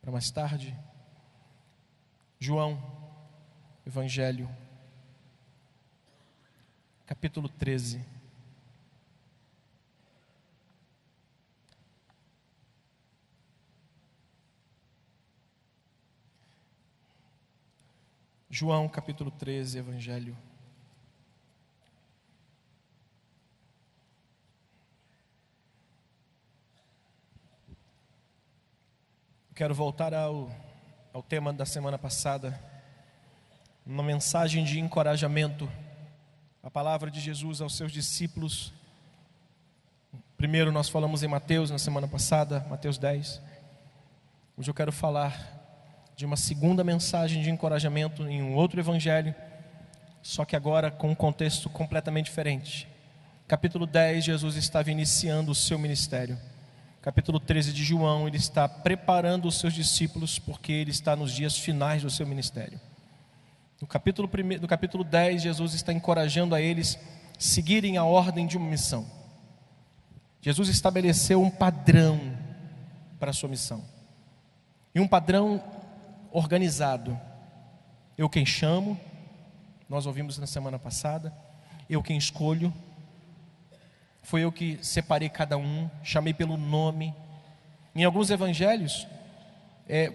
para mais tarde. João, Evangelho, capítulo 13. João, capítulo 13, Evangelho. Quero voltar ao tema da semana passada, uma mensagem de encorajamento, a palavra de Jesus aos seus discípulos. Primeiro nós falamos em Mateus na semana passada, Mateus 10. Hoje eu quero falar de uma segunda mensagem de encorajamento em um outro evangelho, só que agora com um contexto completamente diferente. Capítulo 10, Jesus estava iniciando o seu ministério. Capítulo 13 de João, ele está preparando os seus discípulos, porque ele está nos dias finais do seu ministério. No capítulo 10, Jesus está encorajando a eles seguirem a ordem de uma missão. Jesus estabeleceu um padrão para a sua missão, e um padrão organizado. Eu quem chamo, nós ouvimos na semana passada. Eu quem escolho, foi eu que separei cada um, chamei pelo nome. Em alguns evangelhos,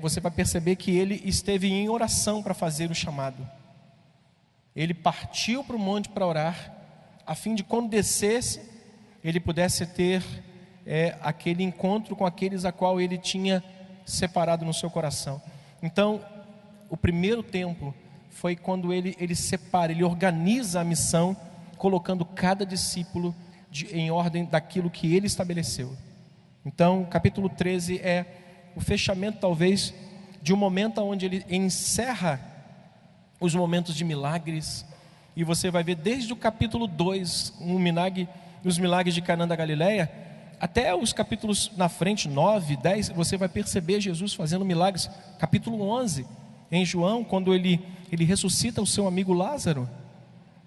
você vai perceber que ele esteve em oração para fazer o chamado. Ele partiu para o monte para orar, a fim de quando descesse, ele pudesse ter aquele encontro com aqueles a qual ele tinha separado no seu coração. Então, o primeiro tempo foi quando ele separa, ele organiza a missão, colocando cada discípulo em ordem daquilo que ele estabeleceu. Então, capítulo 13 é o fechamento, talvez, de um momento onde ele encerra os momentos de milagres. E você vai ver desde o capítulo 2, os milagres de Caná da Galileia, até os capítulos na frente, 9, 10, você vai perceber Jesus fazendo milagres. Capítulo 11, em João, quando ele ressuscita o seu amigo Lázaro.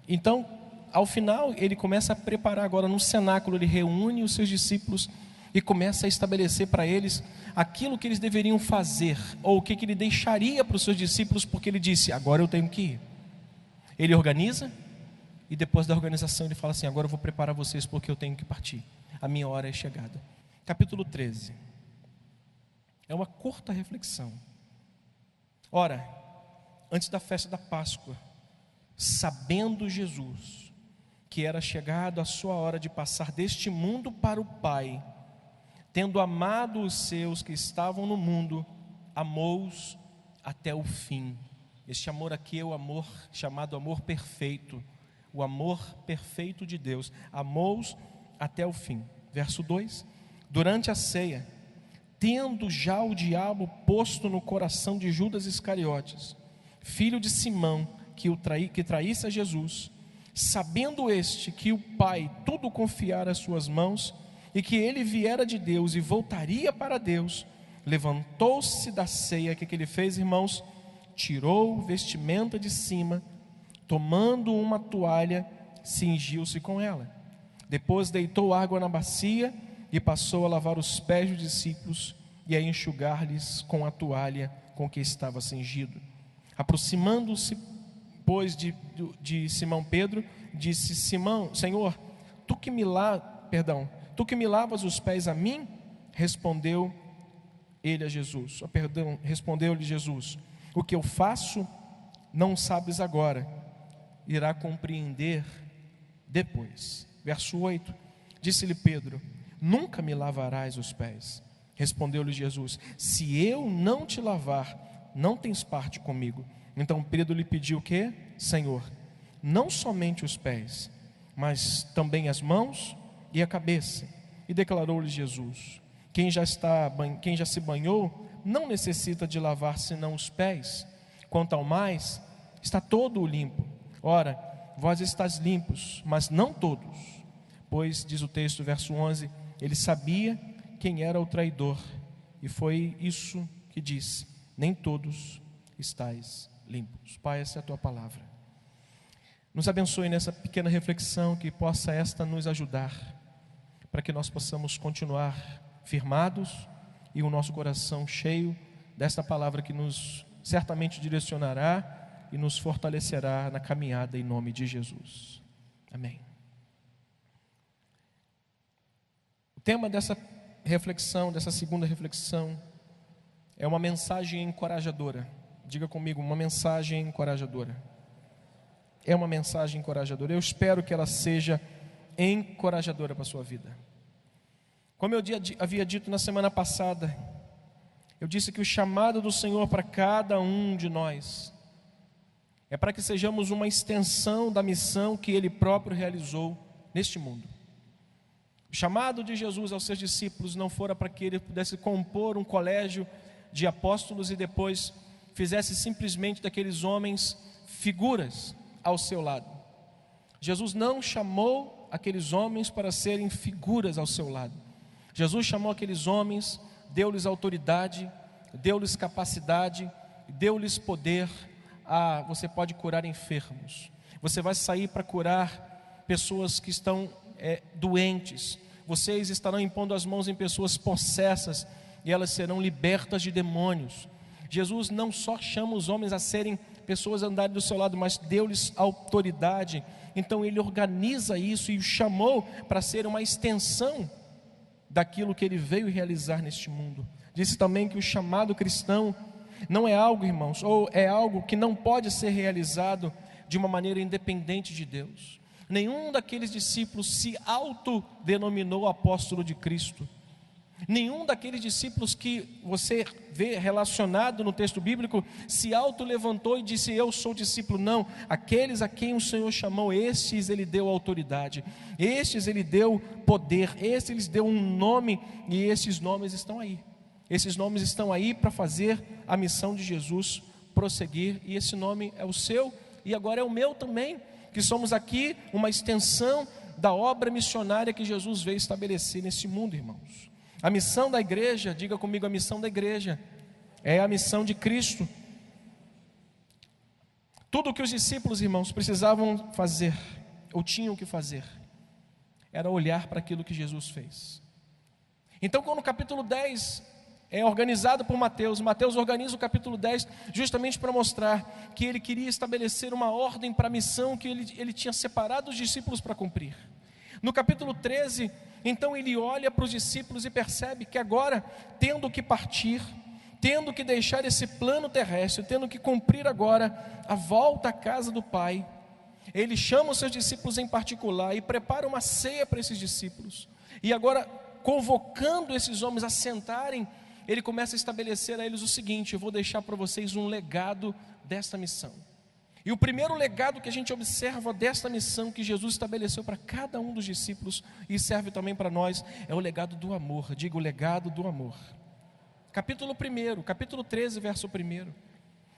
Então, ao final, ele começa a preparar agora no cenáculo, ele reúne os seus discípulos e começa a estabelecer para eles aquilo que eles deveriam fazer, ou o que ele deixaria para os seus discípulos, porque ele disse: agora eu tenho que ir. Ele organiza, e depois da organização ele fala assim: agora eu vou preparar vocês, porque eu tenho que partir. A minha hora é chegada. Capítulo 13. É uma curta reflexão. Ora, antes da festa da Páscoa, sabendo Jesus que era chegado a sua hora de passar deste mundo para o Pai, tendo amado os seus que estavam no mundo, amou-os até o fim. Este amor aqui é o amor chamado amor perfeito, o amor perfeito de Deus. Amou-os até o fim. Verso 2: durante a ceia, tendo já o diabo posto no coração de Judas Iscariotes, filho de Simão, que traísse a Jesus, sabendo este que o Pai tudo confiara às suas mãos, e que ele viera de Deus e voltaria para Deus, levantou-se da ceia. O que ele fez, irmãos? Tirou vestimenta de cima, tomando uma toalha, cingiu-se com ela. Depois deitou água na bacia e passou a lavar os pés dos discípulos e a enxugar-lhes com a toalha com que estava cingido. Aproximando-se, pois, de Simão Pedro, disse: Simão, Senhor, tu que me lavas os pés a mim? Respondeu-lhe Jesus: o que eu faço não sabes agora, irá compreender depois. Verso 8, disse-lhe Pedro: nunca me lavarás os pés. Respondeu-lhe Jesus: se eu não te lavar, não tens parte comigo. Então Pedro lhe pediu o quê? Senhor, não somente os pés, mas também as mãos e a cabeça. E declarou-lhe Jesus: quem já se banhou não necessita de lavar senão os pés, quanto ao mais está todo limpo. Ora, vós estáis limpos, mas não todos. Pois, diz o texto, verso 11, ele sabia quem era o traidor, e foi isso que disse: nem todos estáis limpos. Pai, essa é a tua palavra. Nos abençoe nessa pequena reflexão, que possa esta nos ajudar, para que nós possamos continuar firmados e o nosso coração cheio desta palavra que nos certamente direcionará e nos fortalecerá na caminhada em nome de Jesus. Amém. O tema dessa reflexão, dessa segunda reflexão, é uma mensagem encorajadora. Diga comigo, uma mensagem encorajadora. É uma mensagem encorajadora. Eu espero que ela seja encorajadora para a sua vida. Como eu havia dito na semana passada, eu disse que o chamado do Senhor para cada um de nós é para que sejamos uma extensão da missão que Ele próprio realizou neste mundo. O chamado de Jesus aos seus discípulos não fora para que Ele pudesse compor um colégio de apóstolos e depois fizesse simplesmente daqueles homens figuras ao seu lado. Jesus não chamou aqueles homens para serem figuras ao seu lado. Jesus chamou aqueles homens, deu-lhes autoridade, deu-lhes capacidade, deu-lhes poder. Você pode curar enfermos, você vai sair para curar pessoas que estão doentes, vocês estarão impondo as mãos em pessoas possessas e elas serão libertas de demônios. Jesus não só chama os homens a serem pessoas a andarem do seu lado, mas deu-lhes autoridade. Então Ele organiza isso e o chamou para ser uma extensão daquilo que Ele veio realizar neste mundo. Disse também que o chamado cristão não é algo, irmãos, ou é algo que não pode ser realizado de uma maneira independente de Deus. Nenhum daqueles discípulos se autodenominou apóstolo de Cristo. Nenhum daqueles discípulos que você vê relacionado no texto bíblico se auto-levantou e disse: eu sou discípulo. Não, aqueles a quem o Senhor chamou, estes Ele deu autoridade, estes Ele deu poder, estes Ele deu um nome, e esses nomes estão aí. Esses nomes estão aí para fazer a missão de Jesus prosseguir, e esse nome é o seu e agora é o meu também, que somos aqui uma extensão da obra missionária que Jesus veio estabelecer nesse mundo, irmãos. A missão da igreja, diga comigo, a missão da igreja é a missão de Cristo. Tudo o que os discípulos, irmãos, precisavam fazer, ou tinham que fazer, era olhar para aquilo que Jesus fez. Então, quando o capítulo 10 é organizado por Mateus organiza o capítulo 10 justamente para mostrar que ele queria estabelecer uma ordem para a missão que ele tinha separado os discípulos para cumprir. No capítulo 13, então ele olha para os discípulos e percebe que agora, tendo que partir, tendo que deixar esse plano terrestre, tendo que cumprir agora a volta à casa do Pai, ele chama os seus discípulos em particular e prepara uma ceia para esses discípulos. E agora, convocando esses homens a sentarem, ele começa a estabelecer a eles o seguinte: eu vou deixar para vocês um legado desta missão. E o primeiro legado que a gente observa desta missão que Jesus estabeleceu para cada um dos discípulos, e serve também para nós, é o legado do amor. Diga, o legado do amor. Capítulo 1, capítulo 13, verso 1.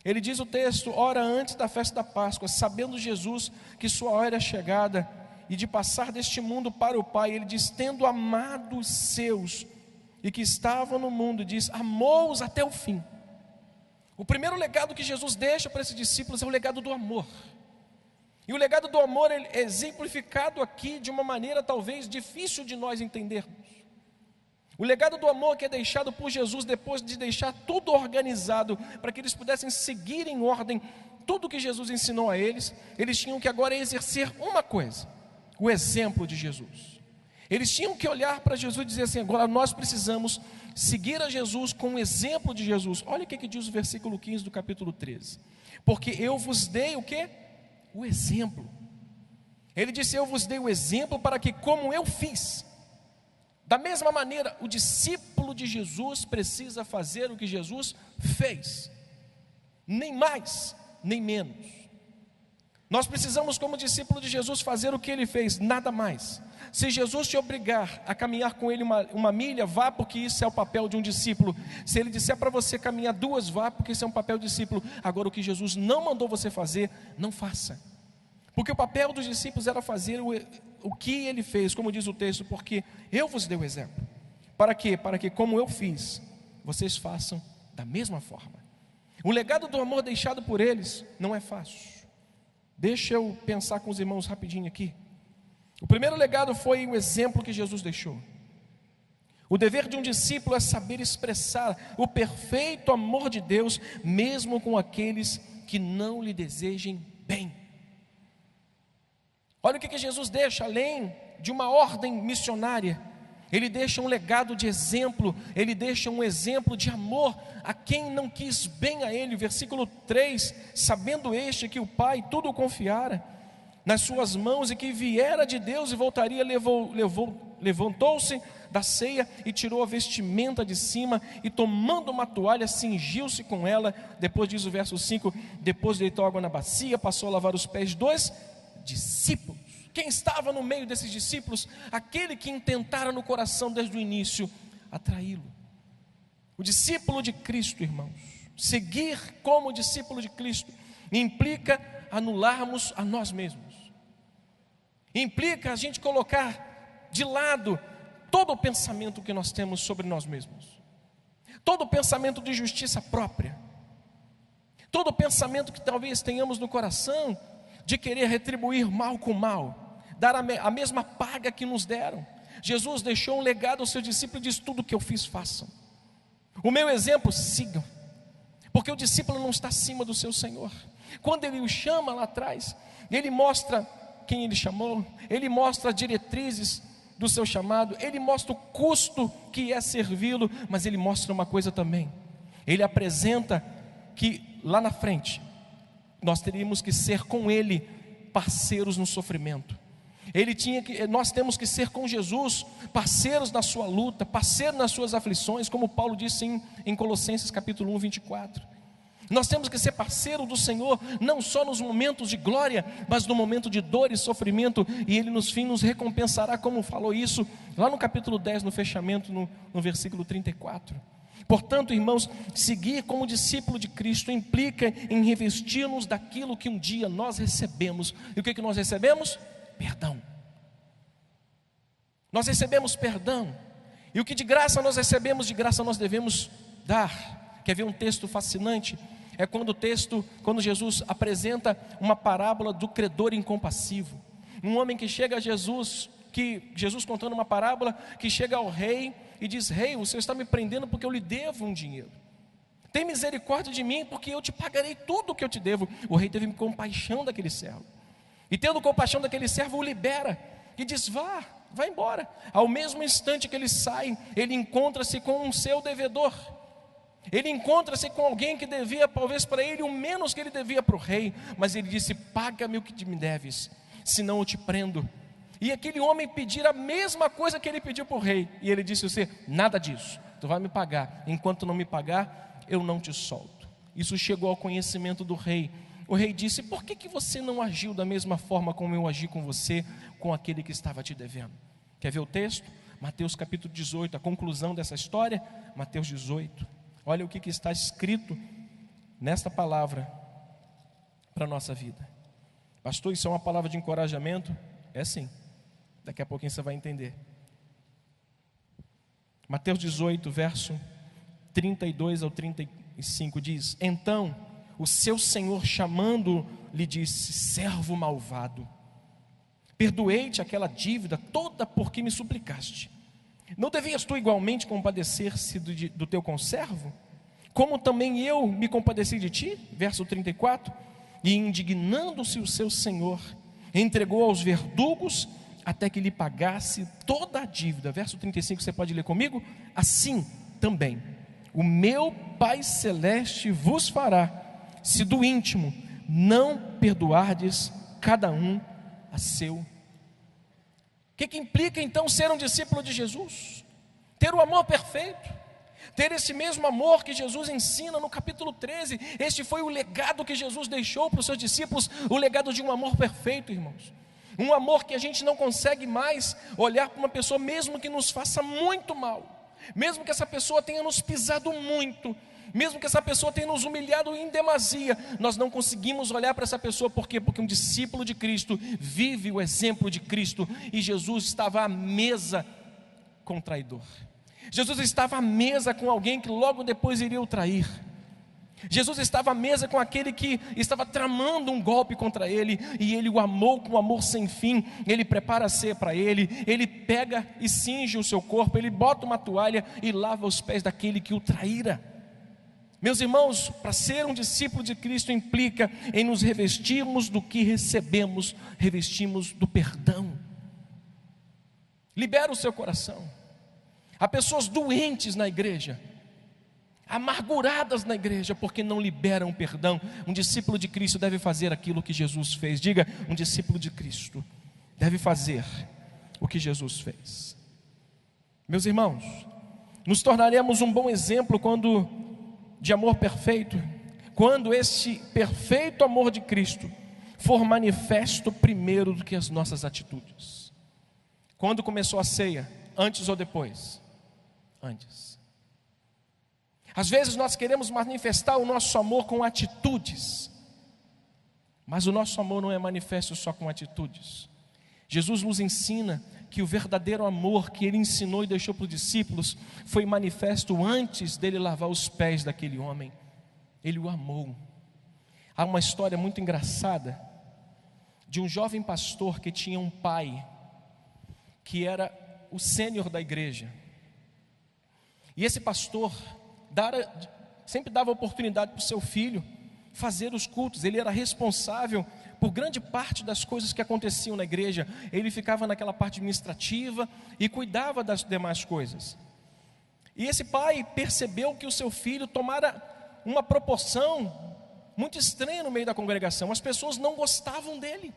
Ele diz o texto: ora, antes da festa da Páscoa, sabendo Jesus que sua hora é chegada e de passar deste mundo para o Pai, ele diz: tendo amado os seus e que estavam no mundo, diz: amou-os até o fim. O primeiro legado que Jesus deixa para esses discípulos é o legado do amor. E o legado do amor é exemplificado aqui de uma maneira talvez difícil de nós entendermos. O legado do amor que é deixado por Jesus depois de deixar tudo organizado para que eles pudessem seguir em ordem tudo que Jesus ensinou a eles, eles tinham que agora exercer uma coisa: o exemplo de Jesus. Eles tinham que olhar para Jesus e dizer assim: agora nós precisamos seguir a Jesus com o exemplo de Jesus. Olha o que diz o versículo 15 do capítulo 13. Porque eu vos dei o quê? O exemplo. Ele disse: eu vos dei o exemplo para que, como eu fiz, da mesma maneira, o discípulo de Jesus precisa fazer o que Jesus fez. Nem mais, nem menos. Nós precisamos, como discípulo de Jesus, fazer o que Ele fez, nada mais. Se Jesus te obrigar a caminhar com Ele uma milha, vá, porque isso é o papel de um discípulo. Se Ele disser para você caminhar 2, vá, porque isso é um papel de discípulo. Agora, o que Jesus não mandou você fazer, não faça. Porque o papel dos discípulos era fazer o que Ele fez, como diz o texto: porque eu vos dei o exemplo. Para quê? Para que, como eu fiz, vocês façam da mesma forma. O legado do amor deixado por eles não é fácil. Deixa eu pensar com os irmãos rapidinho aqui. O primeiro legado foi o exemplo que Jesus deixou. O dever de um discípulo é saber expressar o perfeito amor de Deus, mesmo com aqueles que não lhe desejem bem. Olha o que Jesus deixa, além de uma ordem missionária. Ele deixa um legado de exemplo, ele deixa um exemplo de amor a quem não quis bem a ele. Versículo 3, sabendo este que o Pai tudo confiara nas suas mãos e que viera de Deus e voltaria, levantou-se da ceia e tirou a vestimenta de cima e tomando uma toalha, cingiu-se com ela. Depois diz o verso 5, depois deitou água na bacia, passou a lavar os pés dos discípulos. Quem estava no meio desses discípulos? Aquele que intentara no coração desde o início atraí-lo. O discípulo de Cristo, irmãos, seguir como discípulo de Cristo implica anularmos a nós mesmos. Implica a gente colocar de lado todo o pensamento que nós temos sobre nós mesmos, todo o pensamento de justiça própria, todo o pensamento que talvez tenhamos no coração de querer retribuir mal com mal, dar a mesma paga que nos deram. Jesus deixou um legado aos seus discípulos e diz: tudo que eu fiz, façam. O meu exemplo, sigam. Porque o discípulo não está acima do seu Senhor. Quando ele o chama lá atrás, ele mostra quem ele chamou, ele mostra as diretrizes do seu chamado, ele mostra o custo que é servi-lo, mas ele mostra uma coisa também. Ele apresenta que lá na frente nós teríamos que ser com ele parceiros no sofrimento. Nós temos que ser com Jesus parceiros na sua luta, parceiros nas suas aflições, como Paulo disse em Colossenses capítulo 1, 24. Nós temos que ser parceiro do Senhor, não só nos momentos de glória, mas no momento de dor e sofrimento, e Ele nos nos recompensará, como falou isso lá no capítulo 10, no fechamento, no versículo 34. Portanto, irmãos, seguir como discípulo de Cristo implica em revestir-nos daquilo que um dia nós recebemos. E o que nós recebemos? Perdão. Nós recebemos perdão, e o que de graça nós recebemos, de graça nós devemos dar. Quer ver um texto fascinante? É quando Jesus apresenta uma parábola do credor incompassivo. Um homem que chega a Jesus contando uma parábola, que chega ao rei e diz: rei, o senhor está me prendendo porque eu lhe devo um dinheiro. Tem misericórdia de mim, porque eu te pagarei tudo o que eu te devo. O rei teve compaixão daquele servo, e tendo compaixão daquele servo, o libera e diz: vá embora. Ao mesmo instante que ele sai, ele encontra-se com um seu devedor. Ele encontra-se com alguém que devia talvez para ele o menos que ele devia para o rei, mas ele disse: paga-me o que me deves, senão eu te prendo. E aquele homem pedir a mesma coisa que ele pediu para o rei, e ele disse: você, nada disso, tu vai me pagar, enquanto não me pagar, eu não te solto. Isso chegou ao conhecimento do rei. O rei disse: por que você não agiu da mesma forma como eu agi com você, com aquele que estava te devendo? Quer ver o texto? Mateus capítulo 18, a conclusão dessa história, Mateus 18. Olha o que está escrito nesta palavra para a nossa vida. Pastor, isso é uma palavra de encorajamento? É sim, daqui a pouquinho você vai entender. Mateus 18, verso 32 ao 35 diz: então o seu senhor, chamando, lhe disse: servo malvado, perdoei-te aquela dívida toda porque me suplicaste. Não devias tu igualmente compadecer-se do teu conservo, como também eu me compadeci de ti? Verso 34. E indignando-se o seu senhor, entregou aos verdugos até que lhe pagasse toda a dívida. Verso 35, você pode ler comigo? Assim também o meu Pai Celeste vos fará, se do íntimo não perdoardes cada um a seu. O que implica então ser um discípulo de Jesus? Ter o amor perfeito, ter esse mesmo amor que Jesus ensina no capítulo 13. Este foi o legado que Jesus deixou para os seus discípulos, o legado de um amor perfeito, irmãos. Um amor que a gente não consegue mais olhar para uma pessoa, mesmo que nos faça muito mal, mesmo que essa pessoa tenha nos pisado muito, mesmo que essa pessoa tenha nos humilhado em demasia, nós não conseguimos olhar para essa pessoa. Por quê? Porque um discípulo de Cristo vive o exemplo de Cristo, e Jesus estava à mesa com o traidor. Jesus estava à mesa com alguém que logo depois iria o trair. Jesus estava à mesa com aquele que estava tramando um golpe contra ele, e ele o amou com amor sem fim. Ele prepara a ceia para ele, ele pega e cinge o seu corpo, ele bota uma toalha e lava os pés daquele que o traíra. Meus irmãos, para ser um discípulo de Cristo implica em nos revestirmos do que recebemos, revestimos do perdão. Libera o seu coração. Há pessoas doentes na igreja, amarguradas na igreja, porque não liberam perdão. Um discípulo de Cristo deve fazer aquilo que Jesus fez. Diga, um discípulo de Cristo deve fazer o que Jesus fez. Meus irmãos, nos tornaremos um bom exemplo de amor perfeito, quando este perfeito amor de Cristo for manifesto primeiro do que as nossas atitudes. Quando começou a ceia? Antes ou depois? Antes. Às vezes nós queremos manifestar o nosso amor com atitudes, mas o nosso amor não é manifesto só com atitudes. Jesus nos ensina que o verdadeiro amor que Ele ensinou e deixou para os discípulos foi manifesto antes dele lavar os pés daquele homem. Ele o amou. Há uma história muito engraçada de um jovem pastor que tinha um pai que era o sênior da igreja. E esse pastor sempre dava oportunidade para o seu filho fazer os cultos. Ele era responsável por grande parte das coisas que aconteciam na igreja. Ele ficava naquela parte administrativa e cuidava das demais coisas. E esse pai percebeu que o seu filho tomara uma proporção muito estranha no meio da congregação. As pessoas não gostavam dele.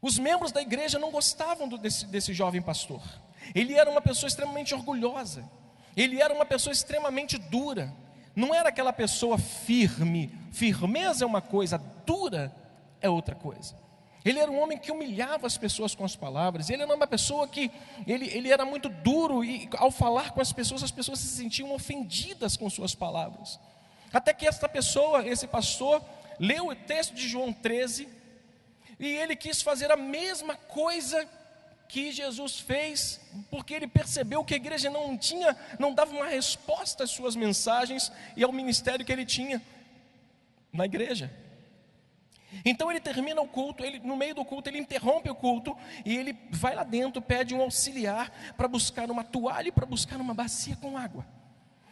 Os membros da igreja não gostavam desse jovem pastor. Ele era uma pessoa extremamente orgulhosa. Ele era uma pessoa extremamente dura. Não era aquela pessoa firme. Firmeza é uma coisa, dura é outra coisa. Ele era um homem que humilhava as pessoas com as palavras. Ele era uma pessoa que ele era muito duro, e ao falar com as pessoas se sentiam ofendidas com suas palavras. Até que esse pastor, leu o texto de João 13, e ele quis fazer a mesma coisa que Jesus fez, porque ele percebeu que a igreja não dava uma resposta às suas mensagens e ao ministério que ele tinha na igreja. Então ele termina o culto, no meio do culto ele interrompe o culto, e ele vai lá dentro, pede um auxiliar para buscar uma toalha e para buscar uma bacia com água.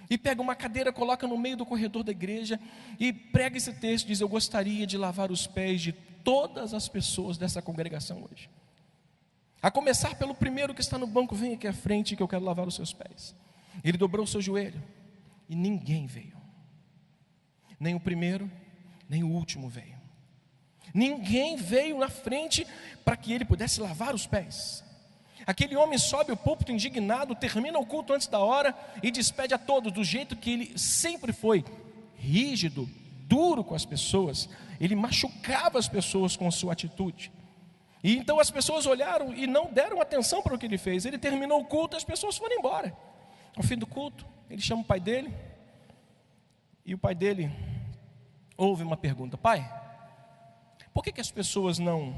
E pega uma cadeira, coloca no meio do corredor da igreja e prega esse texto, diz: eu gostaria de lavar os pés de todas as pessoas dessa congregação hoje. A começar pelo primeiro que está no banco, vem aqui à frente que eu quero lavar os seus pés. Ele dobrou o seu joelho e ninguém veio. Nem o primeiro, nem o último veio. Ninguém veio na frente para que ele pudesse lavar os pés. Aquele homem sobe o púlpito indignado, termina o culto antes da hora e despede a todos do jeito que ele sempre foi, rígido, duro com as pessoas. Ele machucava as pessoas com a sua atitude. E então as pessoas olharam e não deram atenção para o que ele fez. Ele terminou o culto e as pessoas foram embora. Ao fim do culto, ele chama o pai dele, e o pai dele ouve uma pergunta: pai, por que as pessoas não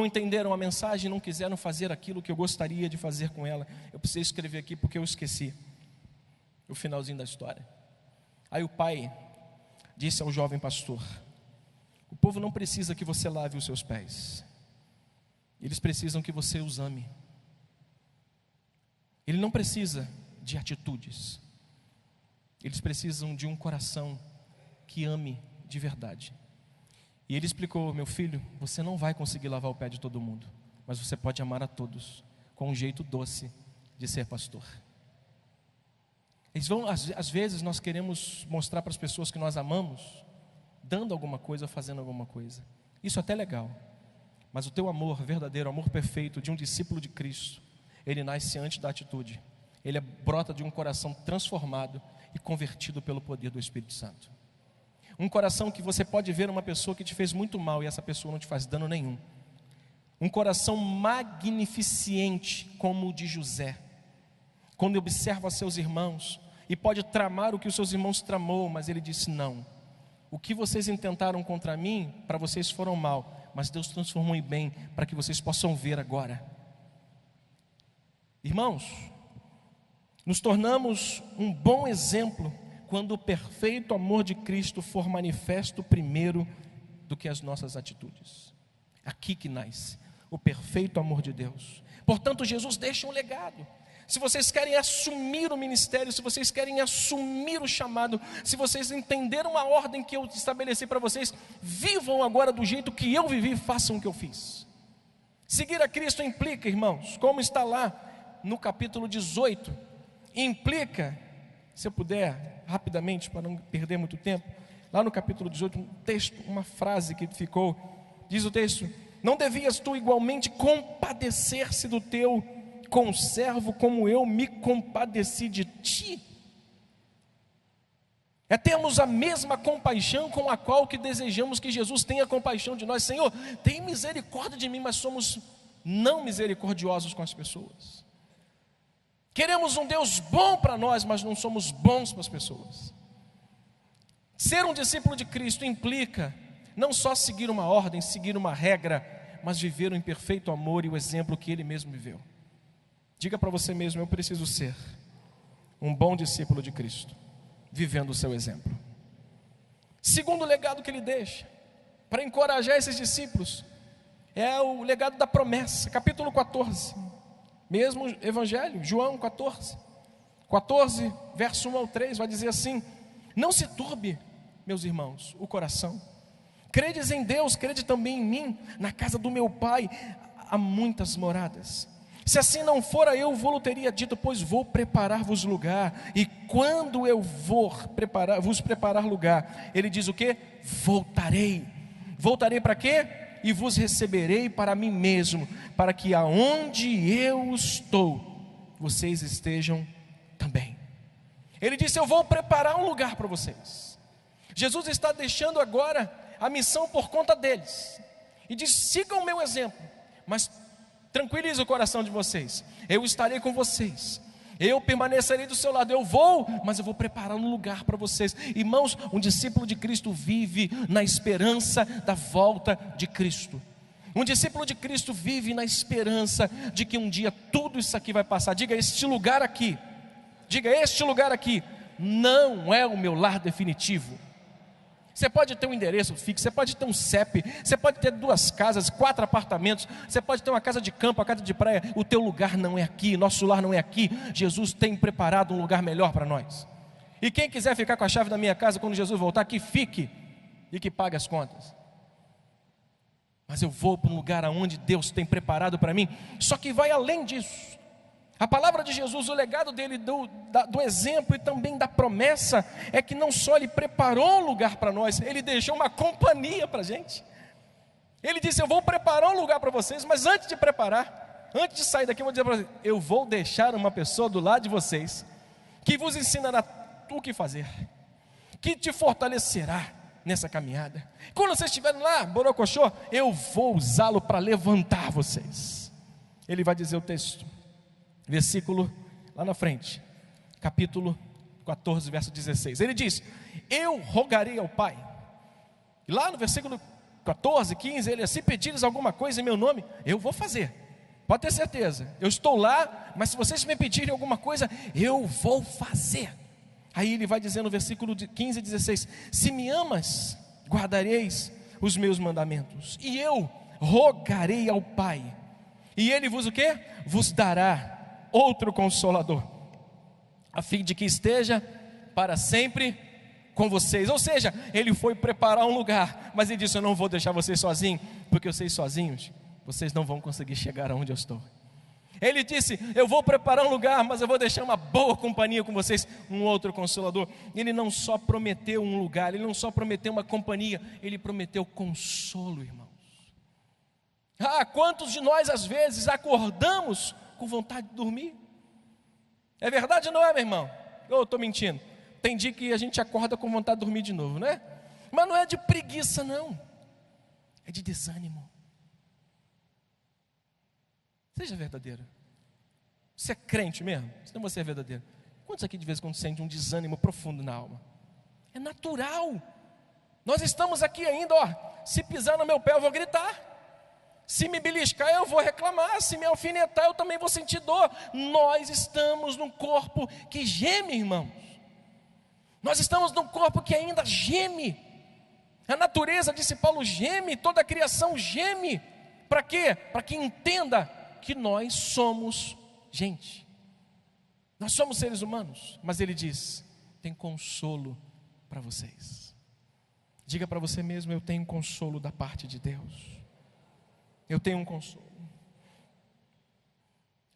entenderam a mensagem, não quiseram fazer aquilo que eu gostaria de fazer com ela? Eu precisei escrever aqui porque eu esqueci o finalzinho da história. Aí o pai disse ao jovem pastor: o povo não precisa que você lave os seus pés, eles precisam que você os ame. Ele não precisa de atitudes, eles precisam de um coração que ame de verdade. E ele explicou: meu filho, você não vai conseguir lavar o pé de todo mundo, mas você pode amar a todos, com um jeito doce de ser pastor. Às vezes nós queremos mostrar para as pessoas que nós amamos, dando alguma coisa, fazendo alguma coisa. Isso até é legal, mas o teu amor verdadeiro, o amor perfeito de um discípulo de Cristo, ele nasce antes da atitude. Ele brota de um coração transformado e convertido pelo poder do Espírito Santo. Um coração que você pode ver uma pessoa que te fez muito mal e essa pessoa não te faz dano nenhum. Um coração magnificente como o de José, quando observa seus irmãos e pode tramar o que os seus irmãos tramou, mas ele disse: não, o que vocês intentaram contra mim, para vocês foram mal, mas Deus transformou em bem, para que vocês possam ver agora. Irmãos, nos tornamos um bom exemplo quando o perfeito amor de Cristo for manifesto primeiro do que as nossas atitudes. Aqui que nasce o perfeito amor de Deus. Portanto, Jesus deixa um legado. Se vocês querem assumir o ministério, se vocês querem assumir o chamado, se vocês entenderam a ordem que eu estabeleci para vocês, vivam agora do jeito que eu vivi, façam o que eu fiz. Seguir a Cristo implica, irmãos, como está lá no capítulo 18, implica, se eu puder, rapidamente, para não perder muito tempo, lá no capítulo 18, um texto, uma frase que ficou, diz o texto: não devias tu igualmente compadecer-se do teu conservo, como eu me compadeci de ti? É termos a mesma compaixão com a qual que desejamos que Jesus tenha compaixão de nós. Senhor, tem misericórdia de mim, mas somos não misericordiosos com as pessoas. Queremos um Deus bom para nós, mas não somos bons para as pessoas. Ser um discípulo de Cristo implica não só seguir uma ordem, seguir uma regra, mas viver o imperfeito amor e o exemplo que Ele mesmo viveu. Diga para você mesmo: eu preciso ser um bom discípulo de Cristo, vivendo o seu exemplo. Segundo legado que Ele deixa, para encorajar esses discípulos, é o legado da promessa. Capítulo 14, mesmo Evangelho, João 14, verso 1 ao 3, vai dizer assim: não se turbe, meus irmãos, o coração. Credes em Deus, crede também em mim. Na casa do meu Pai há muitas moradas. Se assim não fora, eu vou-lhe teria dito, pois vou preparar-vos lugar. E quando eu vos preparar lugar, Ele diz o quê? Voltarei. Voltarei para quê? E vos receberei para mim mesmo, para que aonde eu estou, vocês estejam também. Ele disse: eu vou preparar um lugar para vocês. Jesus está deixando agora a missão por conta deles, e diz: sigam o meu exemplo, mas tranquilize o coração de vocês, eu estarei com vocês, eu permanecerei do seu lado, eu vou, mas eu vou preparar um lugar para vocês. Irmãos, um discípulo de Cristo vive na esperança da volta de Cristo. Um discípulo de Cristo vive na esperança de que um dia tudo isso aqui vai passar. Diga: este lugar aqui, não é o meu lar definitivo. Você pode ter um endereço fixo, você pode ter um CEP, você pode ter 2 casas, 4 apartamentos, você pode ter uma casa de campo, uma casa de praia. O teu lugar não é aqui, nosso lar não é aqui. Jesus tem preparado um lugar melhor para nós. E quem quiser ficar com a chave da minha casa quando Jesus voltar, que fique e que pague as contas. Mas eu vou para um lugar onde Deus tem preparado para mim. Só que vai além disso. A palavra de Jesus, o legado dele, do exemplo e também da promessa, é que não só Ele preparou um lugar para nós, Ele deixou uma companhia para a gente. Ele disse: eu vou preparar um lugar para vocês, mas antes de preparar, antes de sair daqui, eu vou dizer para vocês: eu vou deixar uma pessoa do lado de vocês, que vos ensinará o que fazer, que te fortalecerá nessa caminhada. Quando vocês estiverem lá, borocochô, eu vou usá-lo para levantar vocês. Ele vai dizer o texto, versículo lá na frente, capítulo 14, verso 16. Ele diz: eu rogarei ao Pai. E lá no versículo 14, 15, ele: se pedires alguma coisa em meu nome, eu vou fazer. Pode ter certeza, eu estou lá, mas se vocês me pedirem alguma coisa, eu vou fazer. Aí ele vai dizer no versículo 15 e 16: se me amas, guardareis os meus mandamentos, e eu rogarei ao Pai, e Ele vos o quê? Vos dará outro Consolador, a fim de que esteja para sempre com vocês. Ou seja, Ele foi preparar um lugar, mas Ele disse: eu não vou deixar vocês sozinhos, porque vocês sozinhos, vocês não vão conseguir chegar aonde eu estou. Ele disse: eu vou preparar um lugar, mas eu vou deixar uma boa companhia com vocês, um outro Consolador. Ele não só prometeu um lugar, Ele não só prometeu uma companhia, Ele prometeu consolo, irmãos. Quantos de nós às vezes acordamos com vontade de dormir? É verdade ou não é, meu irmão? Eu estou mentindo? Tem dia que a gente acorda com vontade de dormir de novo, né? Mas não é de preguiça, não, é de desânimo. Seja verdadeiro. Você é crente mesmo? Senão você é verdadeiro. Quantos aqui de vez em quando sente um desânimo profundo na alma? É natural. Nós estamos aqui ainda, se pisar no meu pé eu vou gritar, se me beliscar eu vou reclamar, se me alfinetar eu também vou sentir dor. Nós estamos num corpo que geme, irmãos. Nós estamos num corpo que ainda geme. A natureza, disse Paulo, geme, toda a criação geme. Para quê? Para que entenda que nós somos gente. Nós somos seres humanos. Mas ele diz, tem consolo para vocês. Diga para você mesmo, eu tenho consolo da parte de Deus. Eu tenho um consolo.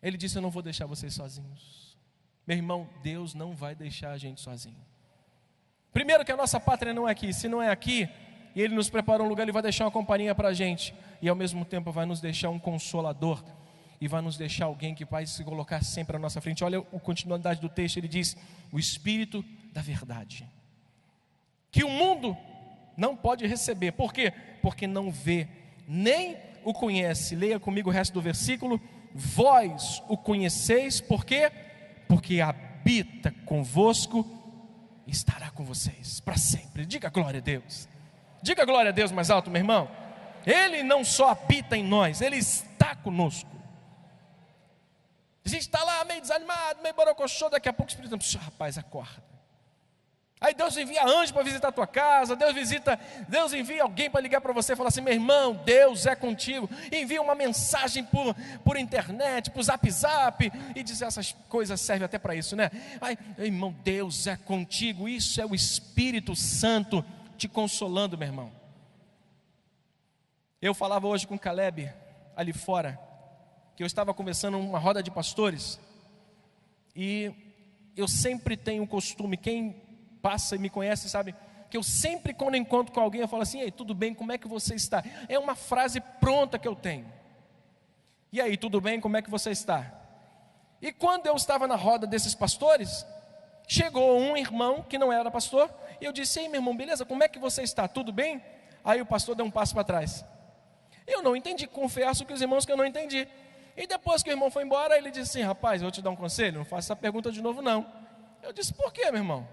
Ele disse, eu não vou deixar vocês sozinhos. Meu irmão, Deus não vai deixar a gente sozinho. Primeiro que a nossa pátria não é aqui. Se não é aqui, e Ele nos preparou um lugar, Ele vai deixar uma companhia para a gente. E ao mesmo tempo vai nos deixar um consolador. E vai nos deixar alguém que vai se colocar sempre à nossa frente. Olha a continuidade do texto, ele diz, o Espírito da verdade. Que o mundo não pode receber. Por quê? Porque não vê, nem o conhece. Leia comigo o resto do versículo. Vós o conheceis, por quê? Porque habita convosco e estará com vocês para sempre. Diga glória a Deus. Diga glória a Deus mais alto, meu irmão. Ele não só habita em nós, Ele está conosco. A gente está lá meio desanimado, meio borocochô, daqui a pouco o Espírito Santo, rapaz, acorda. Aí Deus envia anjo para visitar a tua casa, Deus envia alguém para ligar para você e falar assim, meu irmão, Deus é contigo. Envia uma mensagem por internet, por zap, e diz essas coisas servem até para isso, né? Aí, irmão, Deus é contigo, isso é o Espírito Santo te consolando, meu irmão. Eu falava hoje com o Caleb, ali fora, que eu estava começando uma roda de pastores, e eu sempre tenho o costume, quem passa e me conhece sabe, que eu sempre quando encontro com alguém, eu falo assim, ei, tudo bem, como é que você está? É uma frase pronta que eu tenho. E aí, tudo bem, como é que você está? E quando eu estava na roda desses pastores, chegou um irmão que não era pastor, e eu disse, ei meu irmão, beleza, como é que você está? Tudo bem? Aí o pastor deu um passo para trás. Eu não entendi, confesso que os irmãos que eu não entendi. E depois que o irmão foi embora, ele disse assim, rapaz, eu vou te dar um conselho, não faça essa pergunta de novo não. Eu disse, por quê, meu irmão?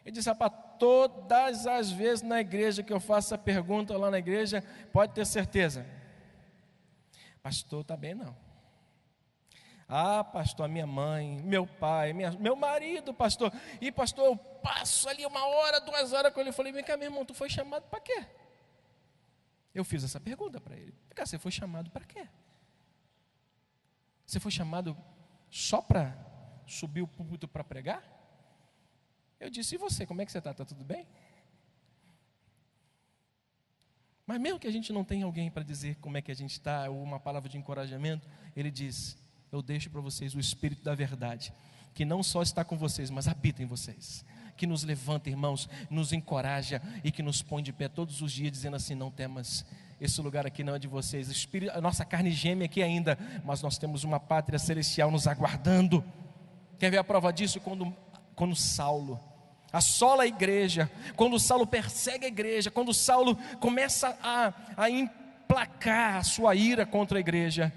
Ele disse, rapaz, todas as vezes na igreja que eu faço essa pergunta lá na igreja, pode ter certeza. Pastor, está bem não. Ah, pastor, a minha mãe, meu pai, meu marido, pastor. E pastor, eu passo ali 1 hora, 2 horas com ele. Eu falei, vem cá, meu irmão, tu foi chamado para quê? Eu fiz essa pergunta para ele. Vem cá, você foi chamado para quê? Você foi chamado só para subir o púlpito para pregar? Eu disse, e você, como é que você está? Está tudo bem? Mas mesmo que a gente não tenha alguém para dizer como é que a gente está, ou uma palavra de encorajamento, ele diz, eu deixo para vocês o Espírito da verdade, que não só está com vocês, mas habita em vocês, que nos levanta, irmãos, nos encoraja e que nos põe de pé todos os dias, dizendo assim, não temas, esse lugar aqui não é de vocês, a nossa carne geme aqui ainda, mas nós temos uma pátria celestial nos aguardando. Quer ver a prova disso? Quando Saulo assola a igreja, quando Saulo persegue a igreja, quando Saulo começa a emplacar a sua ira contra a igreja,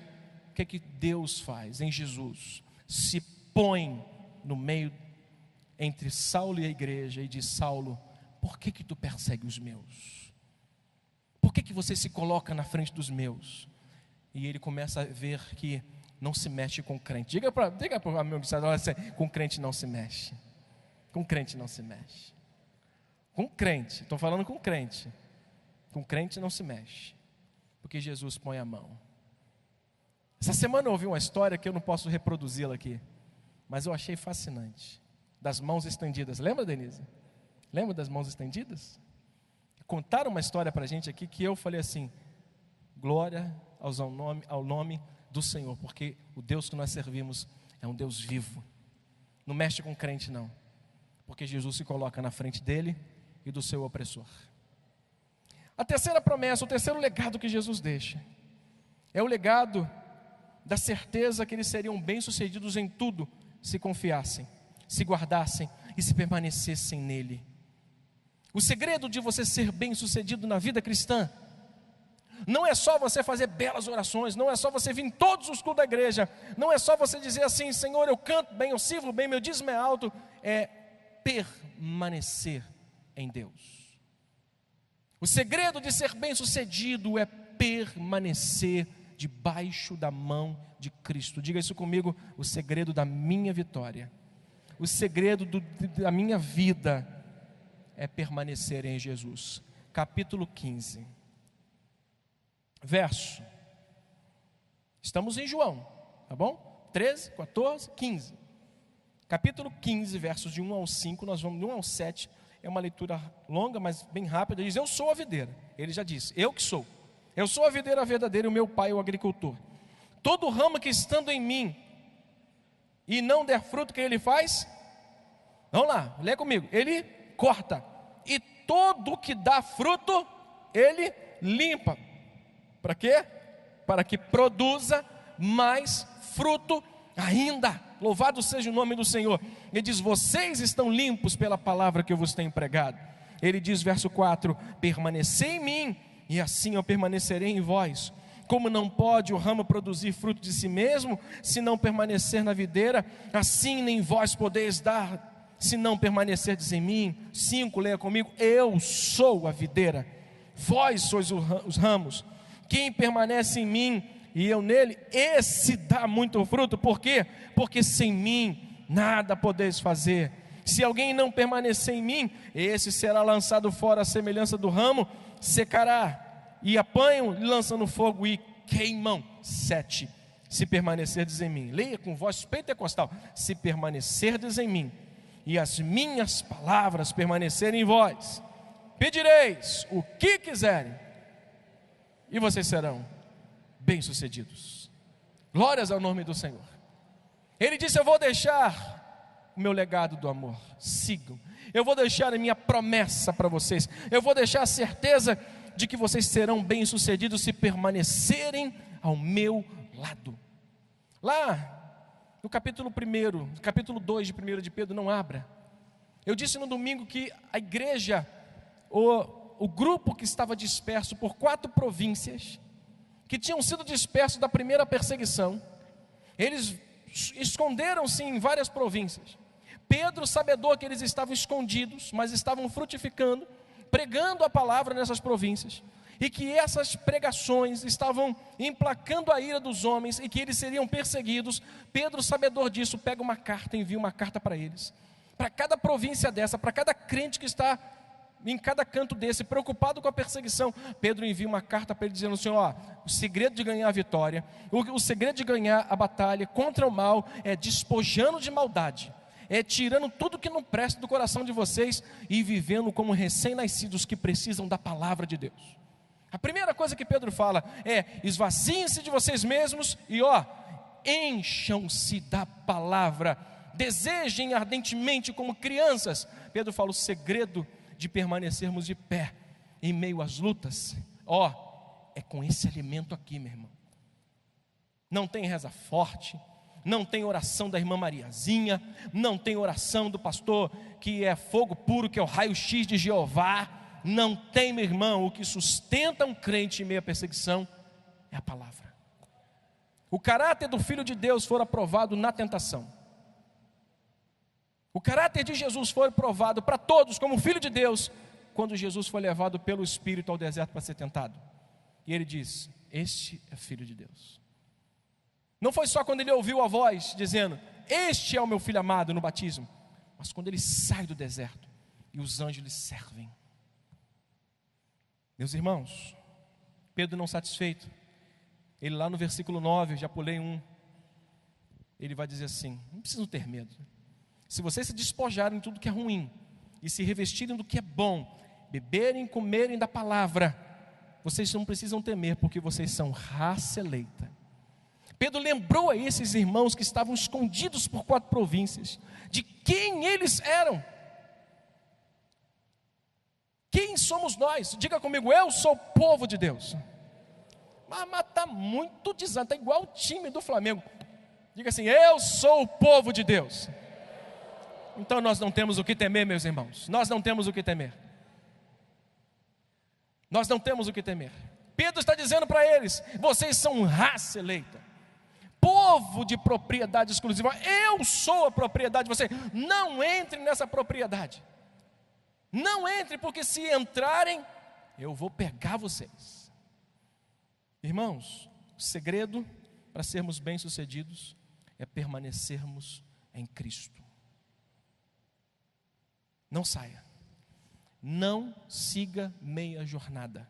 o que é que Deus faz em Jesus? Se põe no meio entre Saulo e a igreja e diz, Saulo, por que tu persegue os meus? Por que você se coloca na frente dos meus? E ele começa a ver que não se mexe com crente. Diga para o amigo que está lá, com crente não se mexe. Com crente não se mexe. Com crente, estou falando com crente. Com crente não se mexe. Porque Jesus põe a mão. Essa semana eu ouvi uma história que eu não posso reproduzi-la aqui, mas eu achei fascinante. Das mãos estendidas. Lembra, Denise? Lembra das mãos estendidas? Contaram uma história para a gente aqui que eu falei assim, glória ao nome do Senhor, porque o Deus que nós servimos é um Deus vivo. Não mexe com crente não, porque Jesus se coloca na frente dele e do seu opressor. A terceira promessa, o terceiro legado que Jesus deixa, é o legado da certeza que eles seriam bem-sucedidos em tudo, se confiassem, se guardassem e se permanecessem nele. O segredo de você ser bem-sucedido na vida cristã não é só você fazer belas orações, não é só você vir em todos os cultos da igreja, não é só você dizer assim, Senhor, eu canto bem, eu sirvo bem, meu dízimo é alto, é permanecer em Deus. O segredo de ser bem-sucedido é permanecer debaixo da mão de Cristo. Diga isso comigo, o segredo da minha vitória, o segredo da minha vida é permanecer em Jesus. Capítulo 15, verso. Estamos em João, tá bom? 13, 14, 15. Capítulo 15, versos de 1 ao 5, nós vamos de 1 ao 7. É uma leitura longa, mas bem rápida. Ele diz: eu sou a videira. Ele já disse: eu que sou. Eu sou a videira verdadeira e o meu pai é o agricultor. Todo ramo que estando em mim e não der fruto, que ele faz? Vamos lá, lê comigo. Ele corta. E todo que dá fruto, ele limpa. Para quê? Para que produza mais fruto ainda. Louvado seja o nome do Senhor. Ele diz: vocês estão limpos pela palavra que eu vos tenho pregado. Ele diz, verso 4: permanecei em mim, e assim eu permanecerei em vós. Como não pode o ramo produzir fruto de si mesmo, se não permanecer na videira, assim nem vós podeis dar, se não permanecerdes em mim. 5, leia comigo: eu sou a videira, vós sois os ramos. Quem permanece em mim e eu nele, esse dá muito fruto. Por quê? Porque sem mim nada podeis fazer. Se alguém não permanecer em mim, esse será lançado fora à semelhança do ramo, secará, e apanham, lançam no fogo e queimam. 7, se permanecerdes em mim. Leia com voz pentecostal: se permanecerdes em mim, e as minhas palavras permanecerem em vós, pedireis o que quiserem, e vocês serão bem-sucedidos. Glórias ao nome do Senhor. Ele disse: eu vou deixar o meu legado do amor, sigam. Eu vou deixar a minha promessa para vocês. Eu vou deixar a certeza de que vocês serão bem-sucedidos se permanecerem ao meu lado. Lá no capítulo 1, capítulo 2 de 1 de Pedro, não abra. Eu disse no domingo que a igreja, o grupo que estava disperso por 4 províncias, que tinham sido dispersos da primeira perseguição, eles esconderam-se em várias províncias. Pedro, sabedor que eles estavam escondidos, mas estavam frutificando, pregando a palavra nessas províncias, e que essas pregações estavam emplacando a ira dos homens, e que eles seriam perseguidos. Pedro, sabedor disso, pega uma carta, envia uma carta para eles, para cada província dessa, para cada crente que está em cada canto desse, preocupado com a perseguição. Pedro envia uma carta para ele dizendo assim: ó, o segredo de ganhar a vitória, o segredo de ganhar a batalha contra o mal é despojando de maldade, é tirando tudo que não presta do coração de vocês e vivendo como recém-nascidos que precisam da palavra de Deus. A primeira coisa que Pedro fala é: esvaziem-se de vocês mesmos e encham-se da palavra, desejem ardentemente como crianças. Pedro fala: o segredo de permanecermos de pé em meio às lutas, é com esse alimento aqui, meu irmão. Não tem reza forte, não tem oração da irmã Mariazinha, não tem oração do pastor que é fogo puro, que é o raio-x de Jeová. Não tem, meu irmão. O que sustenta um crente em meio à perseguição é a palavra. O caráter do Filho de Deus foi aprovado na tentação. O caráter de Jesus foi provado para todos como Filho de Deus, quando Jesus foi levado pelo Espírito ao deserto para ser tentado. E ele diz: este é Filho de Deus. Não foi só quando ele ouviu a voz dizendo: este é o meu Filho amado, no batismo, mas quando ele sai do deserto e os anjos lhe servem. Meus irmãos, Pedro não satisfeito, ele lá no versículo 9, já pulei um, ele vai dizer assim: não precisam ter medo. Se vocês se despojarem de tudo que é ruim e se revestirem do que é bom, beberem e comerem da palavra, vocês não precisam temer, porque vocês são raça eleita. Pedro lembrou a esses irmãos que estavam escondidos por 4 províncias, de quem eles eram. Quem somos nós? Diga comigo: eu sou o povo de Deus. Mas está muito desânimo, está igual o time do Flamengo. Diga assim: eu sou o povo de Deus. Então nós não temos o que temer, meus irmãos. Nós não temos o que temer. Nós não temos o que temer. Pedro está dizendo para eles: vocês são raça eleita, povo de propriedade exclusiva. Eu sou a propriedade de vocês. Não entrem nessa propriedade. Não entrem, porque se entrarem, eu vou pegar vocês. Irmãos, o segredo para sermos bem-sucedidos é permanecermos em Cristo. Não saia. Não siga meia jornada.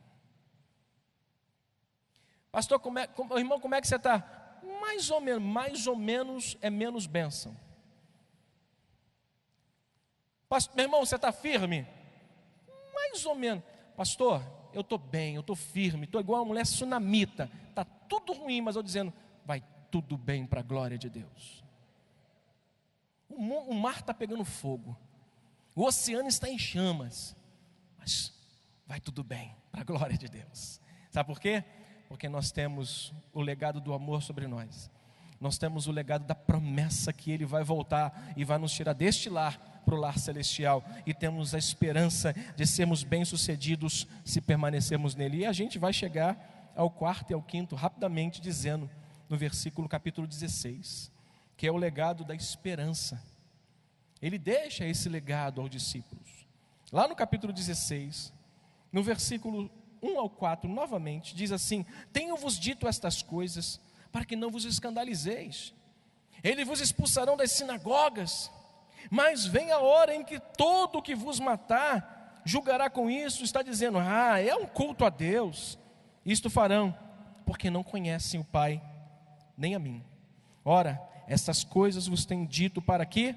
Pastor, irmão, como é que você está? Mais ou menos é menos bênção. Pastor, meu irmão, você está firme? Mais ou menos. Pastor, eu estou bem, eu estou firme, estou igual uma mulher sunamita. Está tudo ruim, mas eu dizendo, vai tudo bem para a glória de Deus. O mar está pegando fogo. O oceano está em chamas. Mas vai tudo bem para a glória de Deus. Sabe por quê? Porque nós temos o legado do amor sobre nós. Nós temos o legado da promessa que Ele vai voltar e vai nos tirar deste lar para o lar celestial. E temos a esperança de sermos bem-sucedidos se permanecermos nele. E a gente vai chegar ao quarto e ao quinto rapidamente, dizendo no versículo capítulo 16, que é o legado da esperança. Ele deixa esse legado aos discípulos. Lá no capítulo 16, no versículo 1 ao 4, novamente, diz assim: tenho-vos dito estas coisas, para que não vos escandalizeis. Eles vos expulsarão das sinagogas, mas vem a hora em que todo o que vos matar, julgará com isso, está dizendo, é um culto a Deus. Isto farão, porque não conhecem o Pai, nem a mim. Ora, estas coisas vos tenho dito para quê?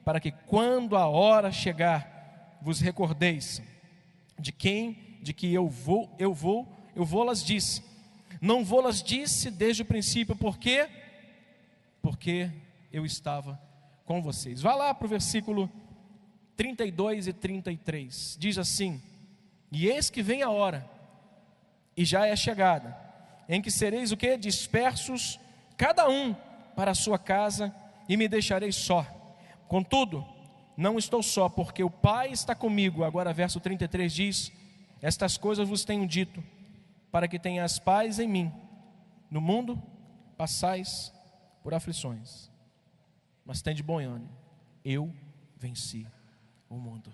Para que quando a hora chegar, vos recordeis de que eu vou-las disse. Não vou-las disse desde o princípio, por quê? Porque eu estava com vocês. Vá lá para o versículo 32 e 33, diz assim: e eis que vem a hora, e já é chegada, em que sereis o quê? Dispersos, cada um para a sua casa, e me deixareis só. Contudo, não estou só, porque o Pai está comigo. Agora verso 33 diz: estas coisas vos tenho dito, para que tenhas paz em mim. No mundo passais por aflições, mas tende bom ânimo, eu venci o mundo.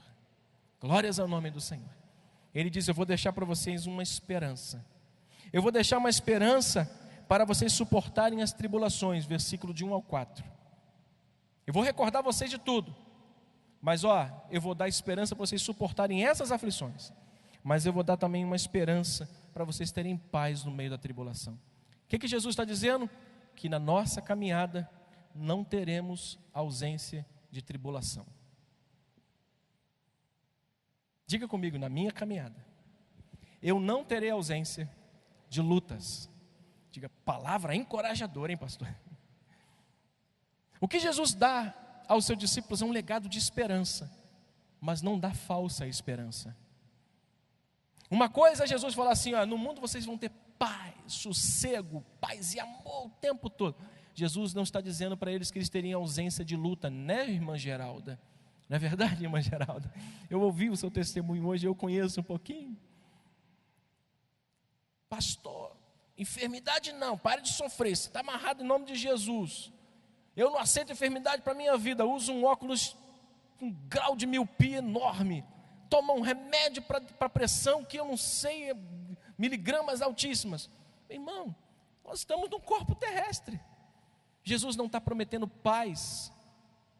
Glórias ao nome do Senhor. Ele diz: eu vou deixar para vocês uma esperança. Eu vou deixar uma esperança para vocês suportarem as tribulações. Versículo de 1 ao 4. Eu vou recordar vocês de tudo, mas eu vou dar esperança para vocês suportarem essas aflições. Mas eu vou dar também uma esperança para vocês terem paz no meio da tribulação. O que Jesus está dizendo? Que na nossa caminhada não teremos ausência de tribulação. Diga comigo, na minha caminhada, eu não terei ausência de lutas. Diga, palavra encorajadora, hein, pastor? O que Jesus dá aos seus discípulos é um legado de esperança, mas não dá falsa esperança. Uma coisa é Jesus falar assim, no mundo vocês vão ter paz, sossego, paz e amor o tempo todo. Jesus não está dizendo para eles que eles teriam ausência de luta, né, irmã Geralda? Não é verdade, irmã Geralda? Eu ouvi o seu testemunho hoje, eu conheço um pouquinho. Pastor, enfermidade não, pare de sofrer, você está amarrado em nome de Jesus. Eu não aceito enfermidade para a minha vida, uso um óculos com um grau de miopia enorme, toma um remédio para pressão que eu não sei, miligramas altíssimas. Meu irmão, nós estamos num corpo terrestre. Jesus não está prometendo paz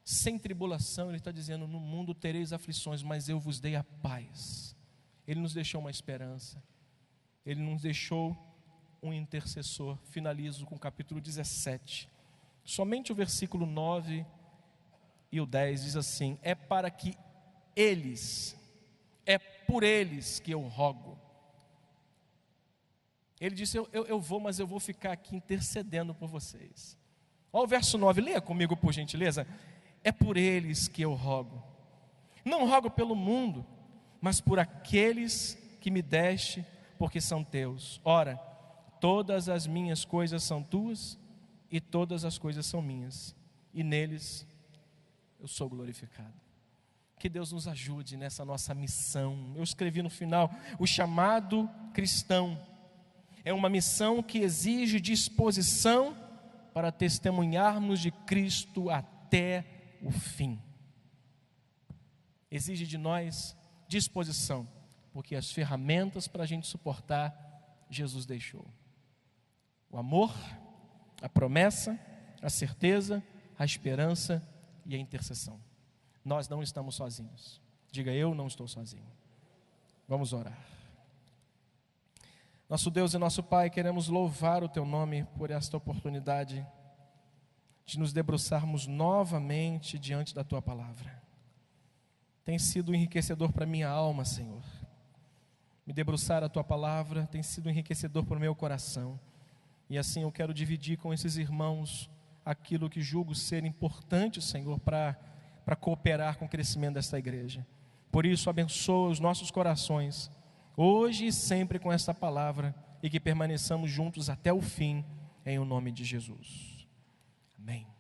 sem tribulação, Ele está dizendo, no mundo tereis aflições, mas eu vos dei a paz. Ele nos deixou uma esperança, Ele nos deixou um intercessor. Finalizo com o capítulo 17, somente o versículo 9 e o 10 diz assim: é para que eles, é por eles que eu rogo. Ele disse, eu vou, mas eu vou ficar aqui intercedendo por vocês. Olha o verso 9, leia comigo por gentileza. É por eles que eu rogo. Não rogo pelo mundo, mas por aqueles que me deste, porque são teus. Ora, todas as minhas coisas são tuas, e todas as coisas são minhas, e neles eu sou glorificado. Que Deus nos ajude nessa nossa missão. Eu escrevi no final, o chamado cristão é uma missão que exige disposição para testemunharmos de Cristo até o fim. Exige de nós disposição, porque as ferramentas para a gente suportar, Jesus deixou. O amor, a promessa, a certeza, a esperança e a intercessão. Nós não estamos sozinhos. Diga: eu não estou sozinho. Vamos orar. Nosso Deus e nosso Pai, queremos louvar o Teu nome por esta oportunidade de nos debruçarmos novamente diante da Tua palavra. Tem sido enriquecedor para minha alma, Senhor. Me debruçar a Tua palavra tem sido enriquecedor para o meu coração. E assim eu quero dividir com esses irmãos aquilo que julgo ser importante, Senhor, para cooperar com o crescimento desta igreja. Por isso, abençoa os nossos corações, hoje e sempre com esta palavra, e que permaneçamos juntos até o fim, em o nome de Jesus. Amém.